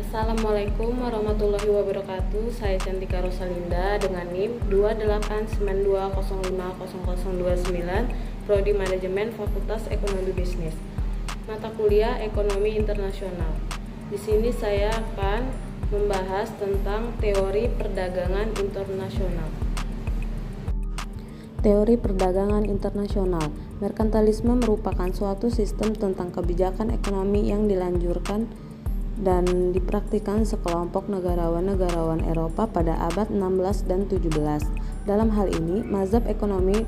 Assalamualaikum warahmatullahi wabarakatuh. Saya Cantika Rosalinda dengan NIM 28920500029, Prodi Manajemen Fakultas Ekonomi Bisnis. Mata kuliah Ekonomi Internasional. Di sini saya akan membahas tentang teori perdagangan internasional. Teori perdagangan internasional. Merkantilisme merupakan suatu sistem tentang kebijakan ekonomi yang dilanjurkan dan dipraktikkan sekelompok negarawan-negarawan Eropa pada abad 16 dan 17. Dalam hal ini, mazhab ekonomi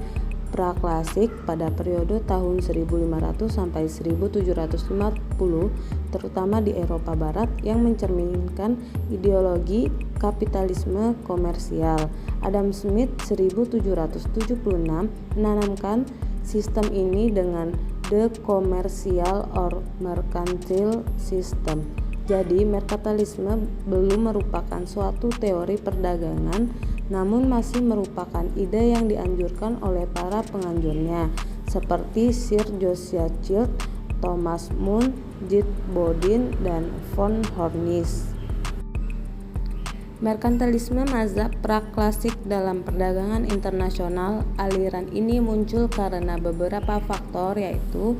praklasik pada periode tahun 1500 sampai 1750, terutama di Eropa Barat, yang mencerminkan ideologi kapitalisme komersial. Adam Smith 1776 menanamkan sistem ini dengan the commercial or mercantile system. Jadi, merkantilisme belum merupakan suatu teori perdagangan, namun masih merupakan ide yang dianjurkan oleh para penganjurnya, seperti Sir Joshua Child, Thomas Mun, J. Bodin, dan von Hornis. Merkantilisme mazhab praklasik dalam perdagangan internasional. Aliran ini muncul karena beberapa faktor, yaitu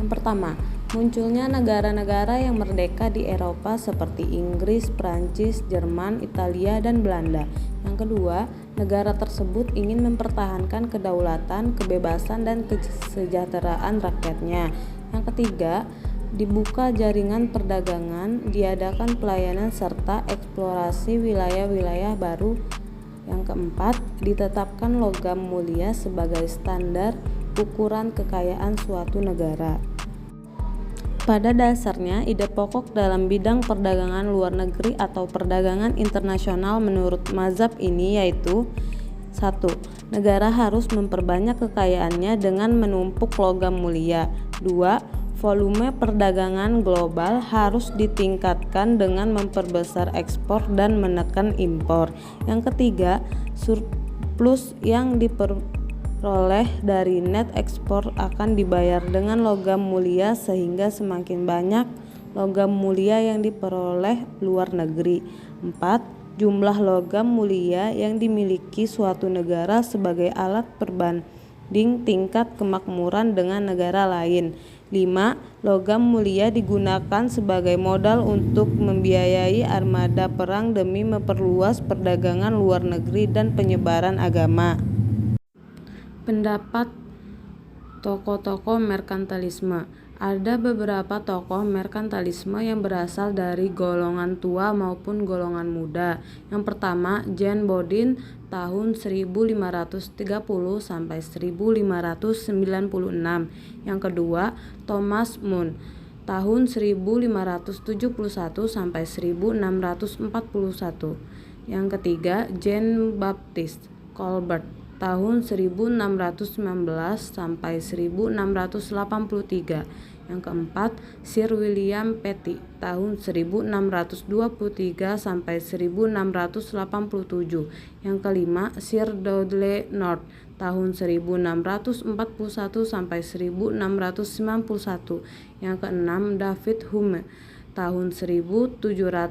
yang pertama, munculnya negara-negara yang merdeka di Eropa seperti Inggris, Prancis, Jerman, Italia, dan Belanda. Yang kedua, negara tersebut ingin mempertahankan kedaulatan, kebebasan, dan kesejahteraan rakyatnya. Yang ketiga, dibuka jaringan perdagangan, diadakan pelayanan serta eksplorasi wilayah-wilayah baru. Yang keempat, ditetapkan logam mulia sebagai standar ukuran kekayaan suatu negara. Pada dasarnya, ide pokok dalam bidang perdagangan luar negeri atau perdagangan internasional menurut mazhab ini yaitu 1. Negara harus memperbanyak kekayaannya dengan menumpuk logam mulia. 2. Volume perdagangan global harus ditingkatkan dengan memperbesar ekspor dan menekan impor. Yang ketiga, surplus yang diperoleh dari net ekspor akan dibayar dengan logam mulia sehingga semakin banyak logam mulia yang diperoleh luar negeri. 4. Jumlah logam mulia yang dimiliki suatu negara sebagai alat perbanding tingkat kemakmuran dengan negara lain. 5. Logam mulia digunakan sebagai modal untuk membiayai armada perang demi memperluas perdagangan luar negeri dan penyebaran agama. Pendapat tokoh-tokoh merkantilisme. Ada beberapa tokoh merkantilisme yang berasal dari golongan tua maupun golongan muda. Yang pertama, Jan Bodin tahun 1530 sampai 1596. Yang kedua, Thomas Mun tahun 1571 sampai 1641. Yang ketiga, Jean Baptiste Colbert tahun 1619 sampai 1683. Yang keempat, Sir William Petty tahun 1623 sampai 1687. Yang kelima, Sir Dudley North tahun 1641 sampai 1691. Yang keenam, David Hume tahun 1711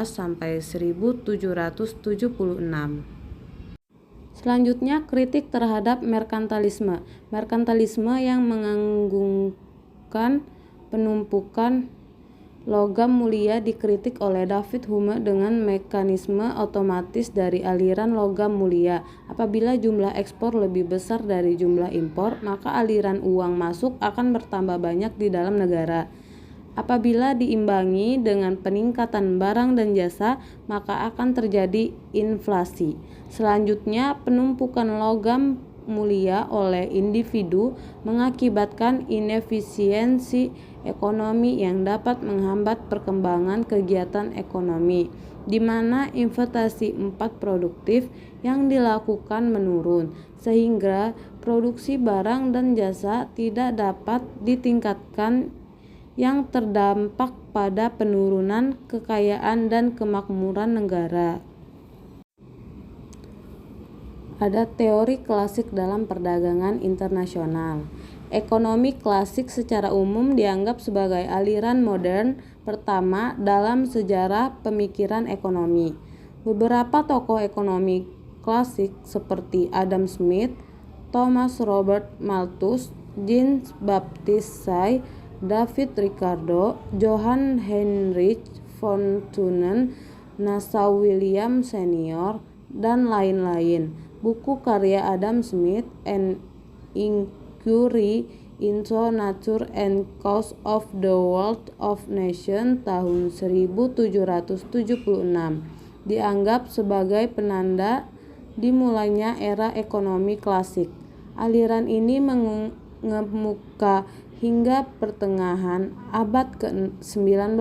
sampai 1776. Selanjutnya, kritik terhadap merkantilisme. Merkantilisme yang menganggungkan penumpukan logam mulia dikritik oleh David Hume dengan mekanisme otomatis dari aliran logam mulia. Apabila jumlah ekspor lebih besar dari jumlah impor, maka aliran uang masuk akan bertambah banyak di dalam negara. Apabila diimbangi dengan peningkatan barang dan jasa, maka akan terjadi inflasi. Selanjutnya, penumpukan logam mulia oleh individu mengakibatkan inefisiensi ekonomi yang dapat menghambat perkembangan kegiatan ekonomi, di mana investasi produktif yang dilakukan menurun, sehingga produksi barang dan jasa tidak dapat ditingkatkan, yang terdampak pada penurunan kekayaan dan kemakmuran negara. Ada teori klasik dalam perdagangan internasional. Ekonomi klasik secara umum dianggap sebagai aliran modern pertama dalam sejarah pemikiran ekonomi. Beberapa tokoh ekonomi klasik seperti Adam Smith, Thomas Robert Malthus, Jean Baptiste Say, David Ricardo, Johann Heinrich von Thunen, Nassau William Senior, dan lain-lain. Buku karya Adam Smith, An Inquiry into Nature and Cause of the World of Nations tahun 1776 dianggap sebagai penanda dimulainya era ekonomi klasik. Aliran ini mengemuka hingga pertengahan abad ke-19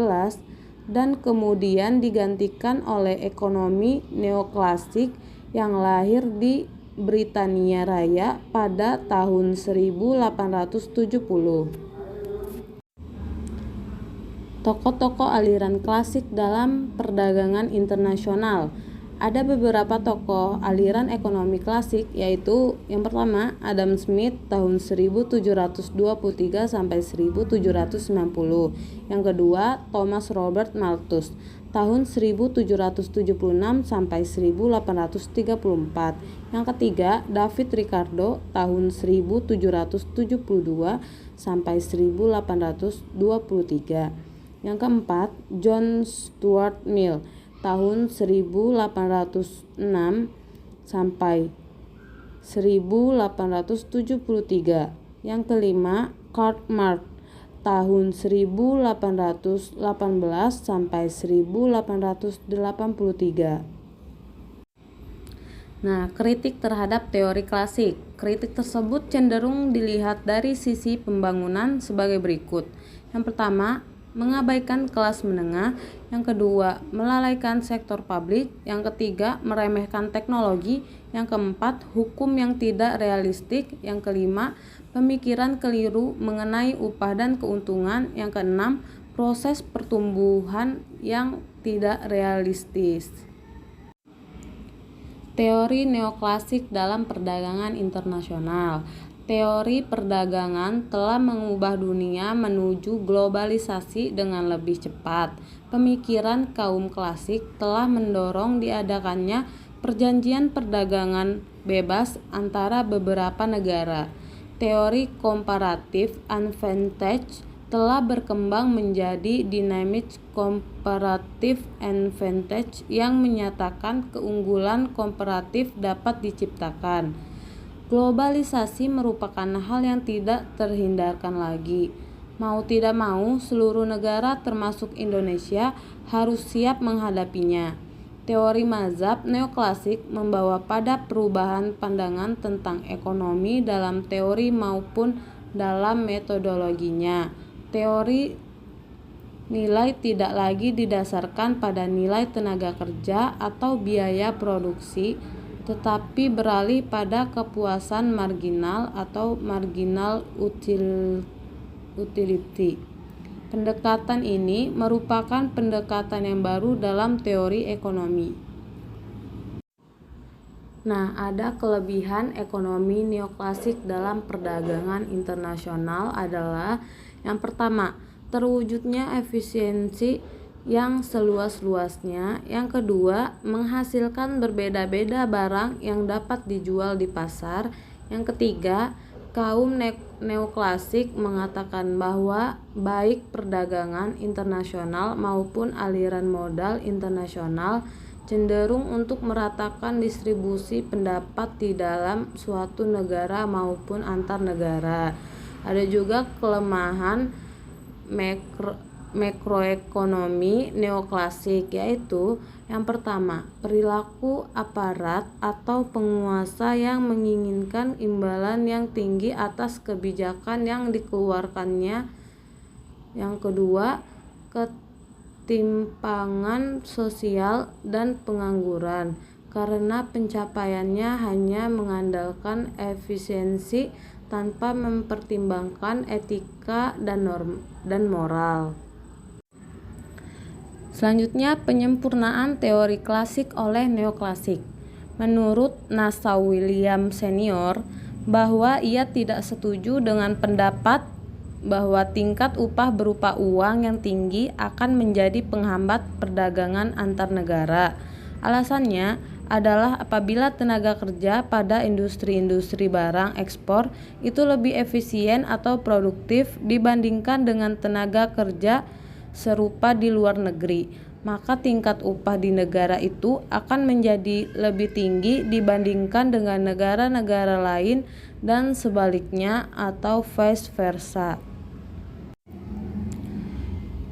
dan kemudian digantikan oleh ekonomi neoklasik yang lahir di Britania Raya pada tahun 1870. Tokoh-tokoh aliran klasik dalam perdagangan internasional. Ada beberapa tokoh aliran ekonomi klasik, yaitu yang pertama Adam Smith tahun 1723 sampai 1790. Yang kedua Thomas Robert Malthus tahun 1776 sampai 1834. Yang ketiga David Ricardo tahun 1772 sampai 1823. Yang keempat, John Stuart Mill tahun 1806 sampai 1873. Yang kelima, Karl Marx tahun 1818 sampai 1883. Nah, kritik terhadap teori klasik. Kritik tersebut cenderung dilihat dari sisi pembangunan sebagai berikut. Yang pertama, mengabaikan kelas menengah. Yang kedua, melalaikan sektor publik. Yang ketiga, meremehkan teknologi. Yang keempat, hukum yang tidak realistik. Yang kelima, pemikiran keliru mengenai upah dan keuntungan. Yang keenam, proses pertumbuhan yang tidak realistis. Teori neoklasik dalam perdagangan internasional. Teori perdagangan telah mengubah dunia menuju globalisasi dengan lebih cepat. Pemikiran kaum klasik telah mendorong diadakannya perjanjian perdagangan bebas antara beberapa negara. Teori comparative advantage telah berkembang menjadi dynamic comparative advantage yang menyatakan keunggulan komparatif dapat diciptakan. Globalisasi merupakan hal yang tidak terhindarkan lagi. Mau tidak mau, seluruh negara termasuk Indonesia harus siap menghadapinya. Teori mazhab neoklasik membawa pada perubahan pandangan tentang ekonomi dalam teori maupun dalam metodologinya. Teori nilai tidak lagi didasarkan pada nilai tenaga kerja atau biaya produksi, tetapi beralih pada kepuasan marginal atau marginal utility. Pendekatan ini merupakan pendekatan yang baru dalam teori ekonomi. Nah, ada kelebihan ekonomi neoklasik dalam perdagangan internasional adalah yang pertama, terwujudnya efisiensi yang seluas-luasnya. Yang kedua, menghasilkan berbeda-beda barang yang dapat dijual di pasar. Yang ketiga, kaum neoklasik mengatakan bahwa baik perdagangan internasional maupun aliran modal internasional cenderung untuk meratakan distribusi pendapat di dalam suatu negara maupun antar negara. Ada juga kelemahan makroekonomi neoklasik, yaitu yang pertama, perilaku aparat atau penguasa yang menginginkan imbalan yang tinggi atas kebijakan yang dikeluarkannya. Yang kedua, ketimpangan sosial dan pengangguran karena pencapaiannya hanya mengandalkan efisiensi tanpa mempertimbangkan etika dan moral. Selanjutnya, penyempurnaan teori klasik oleh neoklasik. Menurut Nassau William Senior, bahwa ia tidak setuju dengan pendapat bahwa tingkat upah berupa uang yang tinggi akan menjadi penghambat perdagangan antar negara. Alasannya adalah apabila tenaga kerja pada industri-industri barang ekspor itu lebih efisien atau produktif dibandingkan dengan tenaga kerja serupa di luar negeri, maka tingkat upah di negara itu akan menjadi lebih tinggi dibandingkan dengan negara-negara lain dan sebaliknya atau vice versa.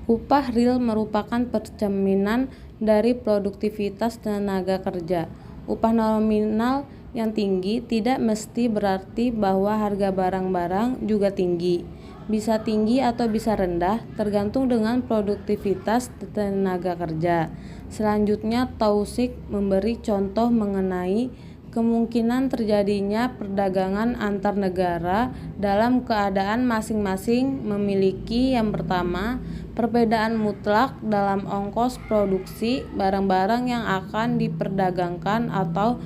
Upah real merupakan pencerminan dari produktivitas tenaga kerja. Upah nominal yang tinggi tidak mesti berarti bahwa harga barang-barang juga tinggi. Bisa tinggi atau bisa rendah, tergantung dengan produktivitas tenaga kerja. Selanjutnya, Tausik memberi contoh mengenai kemungkinan terjadinya perdagangan antar negara dalam keadaan masing-masing memiliki yang pertama, perbedaan mutlak dalam ongkos produksi barang-barang yang akan diperdagangkan atau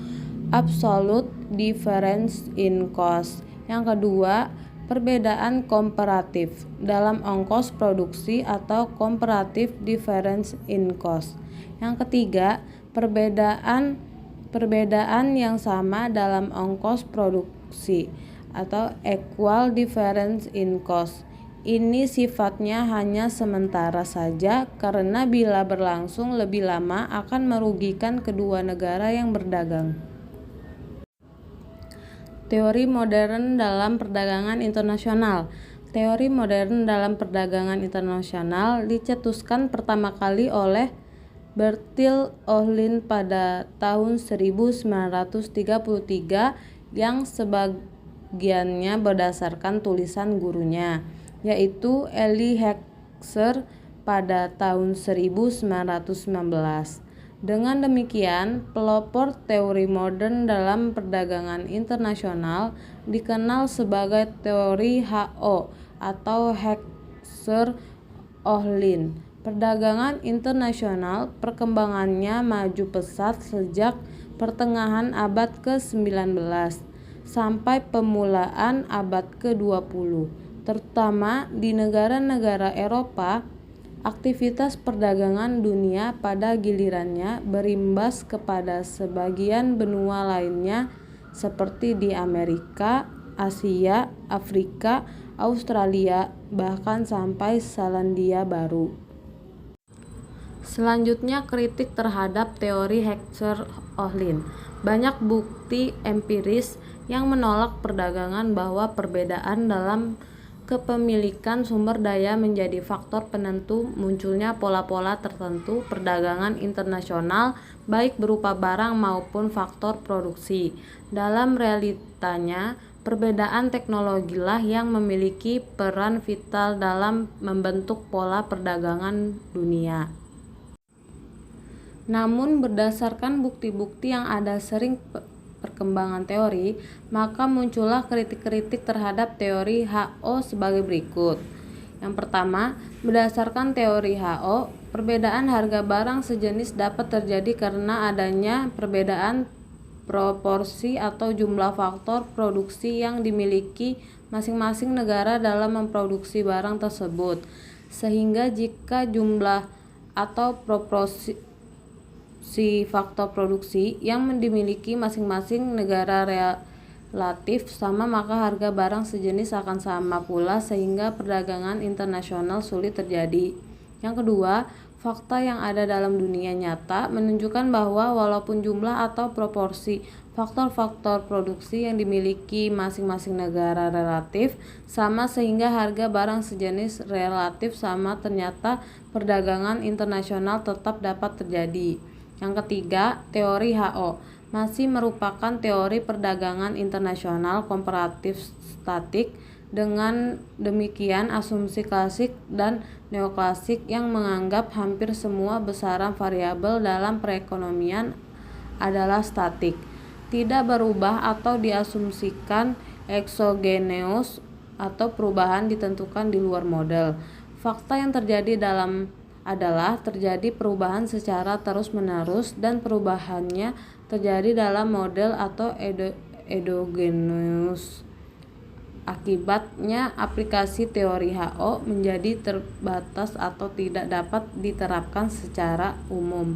absolute difference in cost. Yang kedua, perbedaan komparatif dalam ongkos produksi atau comparative difference in cost. Yang ketiga, perbedaan yang sama dalam ongkos produksi atau equal difference in cost. Ini sifatnya hanya sementara saja karena bila berlangsung lebih lama akan merugikan kedua negara yang berdagang. Teori modern dalam perdagangan internasional. Teori modern dalam perdagangan internasional dicetuskan pertama kali oleh Bertil Ohlin pada tahun 1933 yang sebagiannya berdasarkan tulisan gurunya, yaitu Elie Heckscher pada tahun 1919. Dengan demikian, pelopor teori modern dalam perdagangan internasional dikenal sebagai teori HO atau Heckscher-Ohlin. Perdagangan internasional perkembangannya maju pesat sejak pertengahan abad ke-19 sampai permulaan abad ke-20, terutama di negara-negara Eropa. Aktivitas perdagangan dunia pada gilirannya berimbas kepada sebagian benua lainnya seperti di Amerika, Asia, Afrika, Australia, bahkan sampai Selandia Baru. Selanjutnya, kritik terhadap teori Heckscher-Ohlin. Banyak bukti empiris yang menolak perdagangan bahwa perbedaan dalam kepemilikan sumber daya menjadi faktor penentu munculnya pola-pola tertentu perdagangan internasional baik berupa barang maupun faktor produksi. Dalam realitanya, perbedaan teknologilah yang memiliki peran vital dalam membentuk pola perdagangan dunia. Namun berdasarkan bukti-bukti yang ada sering perkembangan teori, maka muncullah kritik-kritik terhadap teori HO sebagai berikut. Yang pertama, berdasarkan teori HO, perbedaan harga barang sejenis dapat terjadi karena adanya perbedaan proporsi atau jumlah faktor produksi yang dimiliki masing-masing negara dalam memproduksi barang tersebut. Sehingga jika jumlah atau proporsi faktor produksi yang dimiliki masing-masing negara relatif sama, maka harga barang sejenis akan sama pula sehingga perdagangan internasional sulit terjadi. Yang kedua, fakta yang ada dalam dunia nyata menunjukkan bahwa walaupun jumlah atau proporsi faktor-faktor produksi yang dimiliki masing-masing negara relatif sama sehingga harga barang sejenis relatif sama, ternyata perdagangan internasional tetap dapat terjadi. Yang ketiga, teori HO masih merupakan teori perdagangan internasional komparatif statik. Dengan demikian, asumsi klasik dan neoklasik yang menganggap hampir semua besaran variabel dalam perekonomian adalah statik, tidak berubah atau diasumsikan exogenous atau perubahan ditentukan di luar model. Fakta yang terjadi adalah terjadi perubahan secara terus-menerus dan perubahannya terjadi dalam model atau endogenous. Akibatnya, aplikasi teori HO menjadi terbatas atau tidak dapat diterapkan secara umum.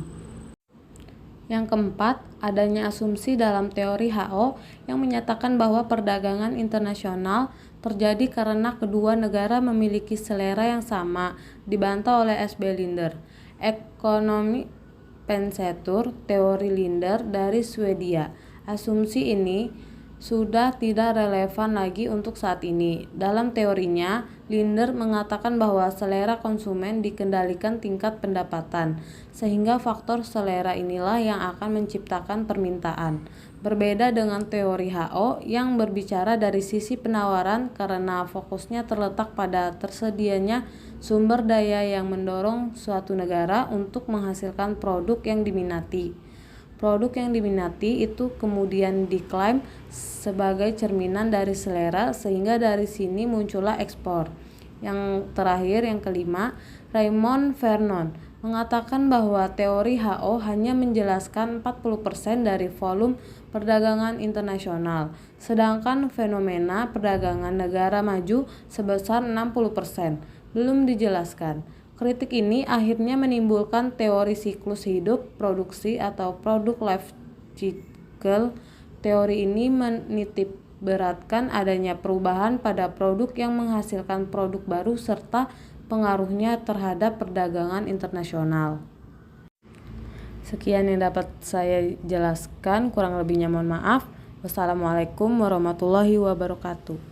Yang keempat, adanya asumsi dalam teori HO yang menyatakan bahwa perdagangan internasional terjadi karena kedua negara memiliki selera yang sama, dibantah oleh S.B. Linder. Ekonomi pensetur teori Linder dari Swedia. Asumsi ini sudah tidak relevan lagi untuk saat ini. Dalam teorinya, Linder mengatakan bahwa selera konsumen dikendalikan tingkat pendapatan, sehingga faktor selera inilah yang akan menciptakan permintaan. Berbeda dengan teori HO yang berbicara dari sisi penawaran karena fokusnya terletak pada tersedianya sumber daya yang mendorong suatu negara untuk menghasilkan produk yang diminati. Produk yang diminati itu kemudian diklaim sebagai cerminan dari selera, sehingga dari sini muncullah ekspor. Yang terakhir, yang kelima, Raymond Vernon mengatakan bahwa teori HO hanya menjelaskan 40% dari volume perdagangan internasional, sedangkan fenomena perdagangan negara maju sebesar 60% belum dijelaskan. Kritik ini akhirnya menimbulkan teori siklus hidup produksi atau product life cycle. Teori ini menitik beratkan adanya perubahan pada produk yang menghasilkan produk baru serta pengaruhnya terhadap perdagangan internasional. Sekian yang dapat saya jelaskan, kurang lebihnya mohon maaf. Wassalamualaikum warahmatullahi wabarakatuh.